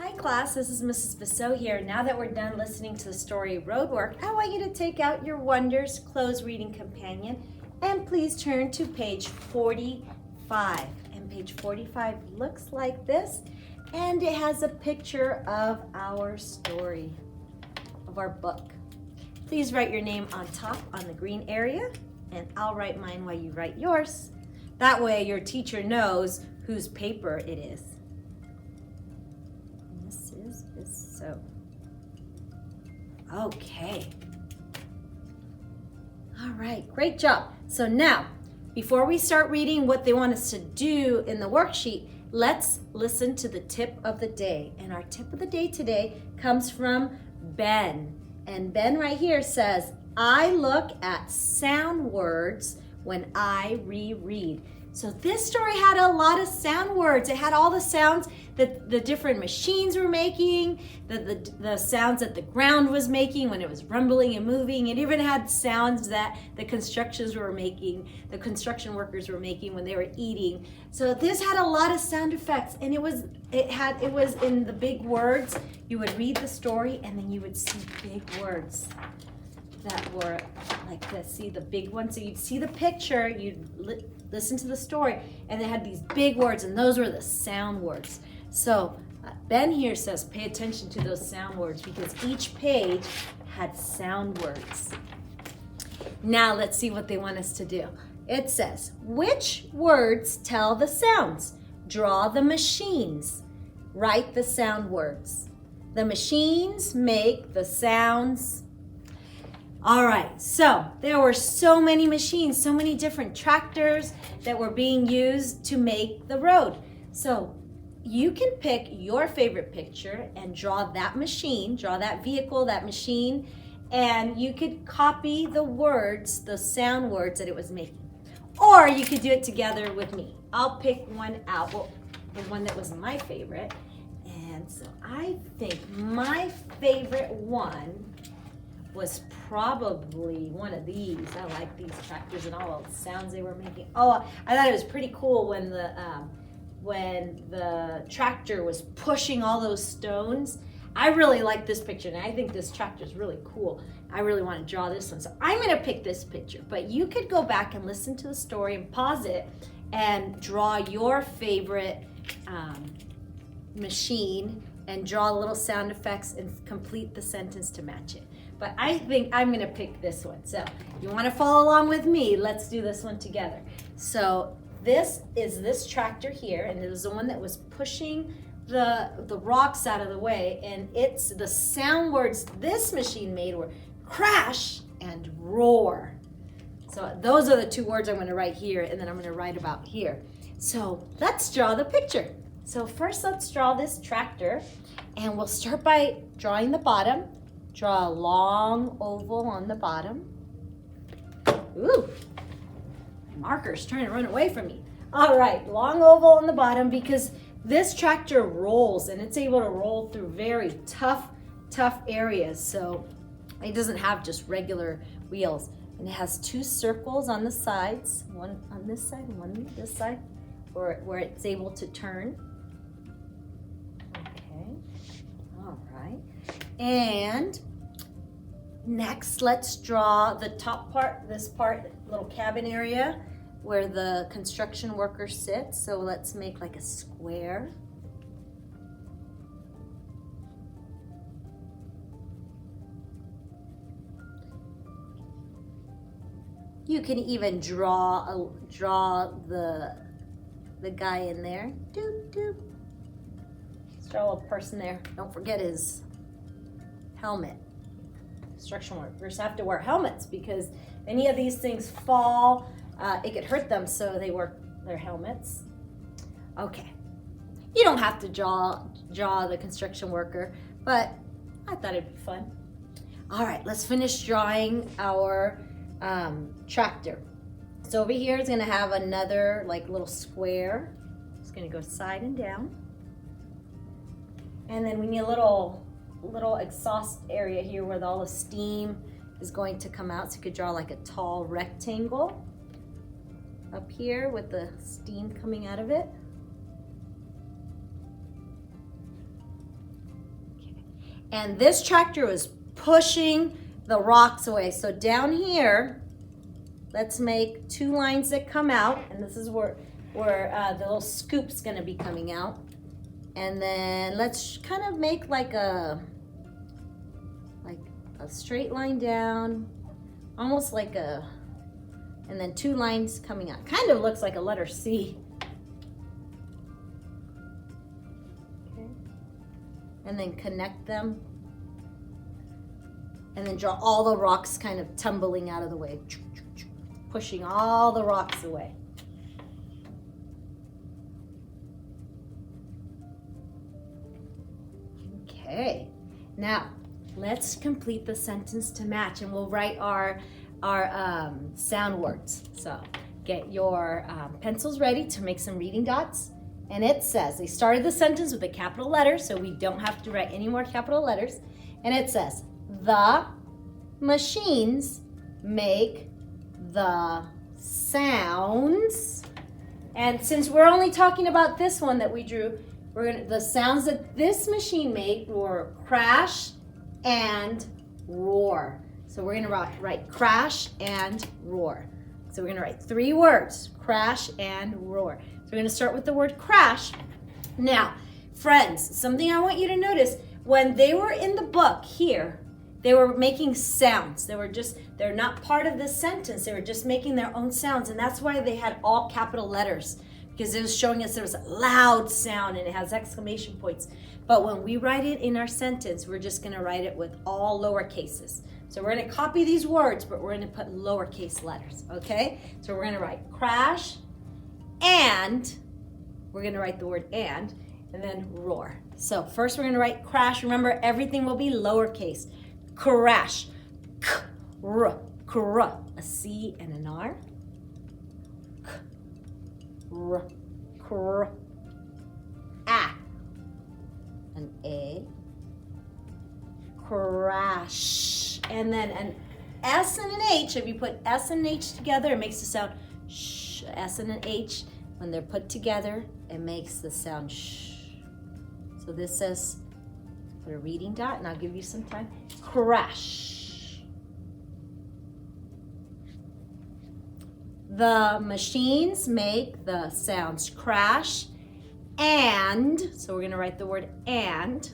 Hi class, this is Mrs. Bissot here. Now that we're done listening to the story Roadwork, I want you to take out your Wonders Close Reading Companion and please turn to page 45. And page 45 looks like this, and it has a picture of our story, of our book. Please write your name on top on the green area, and I'll write mine while you write yours. That way your teacher knows whose paper it is. This is Bissot. Okay. All right, great job. So now, before we start reading what they want us to do in the worksheet, let's listen to the tip of the day. And our tip of the day today comes from Ben. And Ben right here says, I look at sound words when I reread. So this story had a lot of sound words. It had all the sounds that the different machines were making, the sounds that the ground was making when it was rumbling and moving. It even had sounds that the construction workers were making when they were eating. So this had a lot of sound effects, and it was in the big words. You would read the story and then you would see big words that were like this. See the big one? So you'd see the picture, you'd listen to the story, and it had these big words, and those were the sound words. So Ben here says pay attention to those sound words because each page had sound words. Now let's see what they want us to do. It says, which words tell the sounds? Draw the machines. Write the sound words. The machines make the sounds. All right, so there were so many machines, so many different tractors that were being used to make the road. So you can pick your favorite picture and draw that machine, draw that vehicle, that machine, and you could copy the words, the sound words that it was making. Or you could do it together with me. I'll pick one out, the one that was my favorite. And so I think my favorite one was probably one of these. I like these tractors and all the sounds they were making. Oh, I thought it was pretty cool when the tractor was pushing all those stones. I really like this picture, and I think this tractor is really cool. I really want to draw this one, so I'm going to pick this picture. But you could go back and listen to the story and pause it and draw your favorite machine and draw little sound effects and complete the sentence to match it. But I think I'm going to pick this one. So you want to follow along with me? Let's do this one together. So this is this tractor here, and it was the one that was pushing the rocks out of the way, and it's the sound words this machine made were crash and roar. So those are the two words I'm going to write here, and then I'm going to write about here. So let's draw the picture. So first let's draw this tractor, and we'll start by drawing the bottom. Draw a long oval on the bottom. Ooh, marker's trying to run away from me. All right, long oval on the bottom because this tractor rolls, and it's able to roll through very tough areas. So it doesn't have just regular wheels. And it has two circles on the sides, one on this side and one on this side, where it's able to turn. Okay, all right. And next, let's draw the top part, this part, little cabin area where the construction worker sits. So let's make like a square. You can even draw the guy in there. Doop, doop. Let's draw a person there. Don't forget his helmet. Construction workers have to wear helmets because if any of these things fall, it could hurt them, so they wear their helmets. Okay, you don't have to draw the construction worker, but I thought it'd be fun. All right, let's finish drawing our tractor. So over here is going to have another like little square. It's going to go side and down, and then we need a little exhaust area here where all the steam is going to come out. So you could draw like a tall rectangle up here with the steam coming out of it. And this tractor was pushing the rocks away. So down here, let's make 2 lines that come out, and this is where the little scoop's gonna be coming out. And then let's kind of make like a straight line down, almost like a, and then 2 lines coming out. Kind of looks like a letter C. Okay. And then connect them. And then draw all the rocks kind of tumbling out of the way. Pushing all the rocks away. Okay, now let's complete the sentence to match, and we'll write our sound words. So get your pencils ready to make some reading dots. And it says, they started the sentence with a capital letter, so we don't have to write any more capital letters. And it says, the machines make the sounds. And since we're only talking about this one that we drew, the sounds that this machine made were crash and roar. So we're gonna write crash and roar. So we're gonna write 3 words, crash and roar. So we're gonna start with the word crash. Now, friends, something I want you to notice, when they were in the book here, they were making sounds. They're not part of this sentence. They were just making their own sounds. And that's why they had all capital letters, because it was showing us there was a loud sound and it has exclamation points. But when we write it in our sentence, we're just gonna write it with all lower cases. So we're gonna copy these words, but we're gonna put lowercase letters, okay? So we're gonna write crash, and we're gonna write the word and then roar. So first we're gonna write crash. Remember, everything will be lowercase. Crash, k-r, a C and an R. K-r, kr, a, an A. Crash, and then an S and an H. If you put S and H together, it makes the sound sh. S and an H, when they're put together, it makes the sound sh. So this says, put a reading dot, and I'll give you some time. Crash. The machines make the sounds crash and, so we're gonna write the word and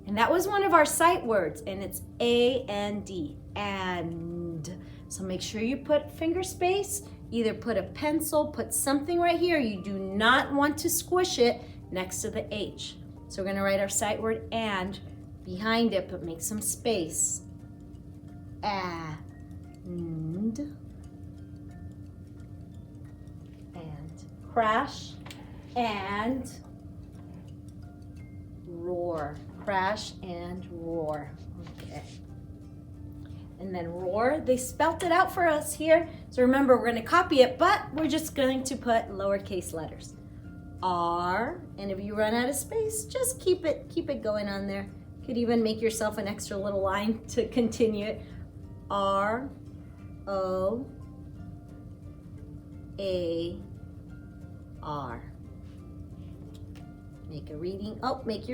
that was one of our sight words, and it's A-N-D, and. So make sure you put finger space, either put a pencil, put something right here. You do not want to squish it next to the H. So we're gonna write our sight word and behind it, but make some space. And crash and roar. Crash and roar. Okay. And then roar, they spelt it out for us here. So remember, we're gonna copy it, but we're just going to put lowercase letters. R, and if you run out of space, just keep it going on there. You could even make yourself an extra little line to continue it. R, O, A, R. Make your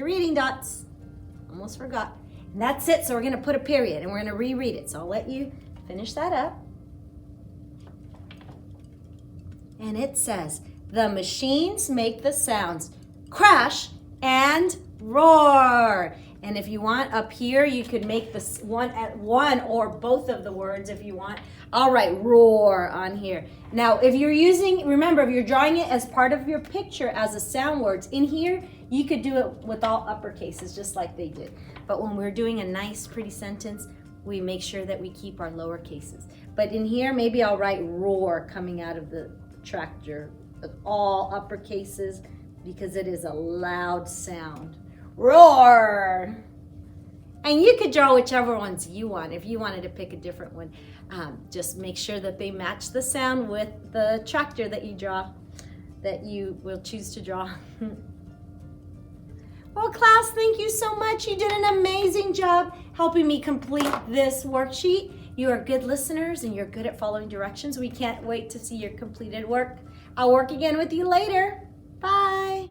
reading dots. Almost forgot. And that's it, so we're gonna put a period and we're gonna reread it. So I'll let you finish that up. And it says, the machines make the sounds crash and roar. And if you want up here, you could make this one or both of the words if you want. I'll write roar on here. Now, if you're drawing it as part of your picture as a sound words, in here, you could do it with all uppercases, just like they did. But when we're doing a nice, pretty sentence, we make sure that we keep our lower cases. But in here, maybe I'll write roar coming out of the tractor with all uppercases because it is a loud sound. Roar! And you could draw whichever ones you want. If you wanted to pick a different one, just make sure that they match the sound with the tractor that you will choose to draw. Well, class, thank you so much. You did an amazing job helping me complete this worksheet. You are good listeners and you're good at following directions. We can't wait to see your completed work. I'll work again with you later.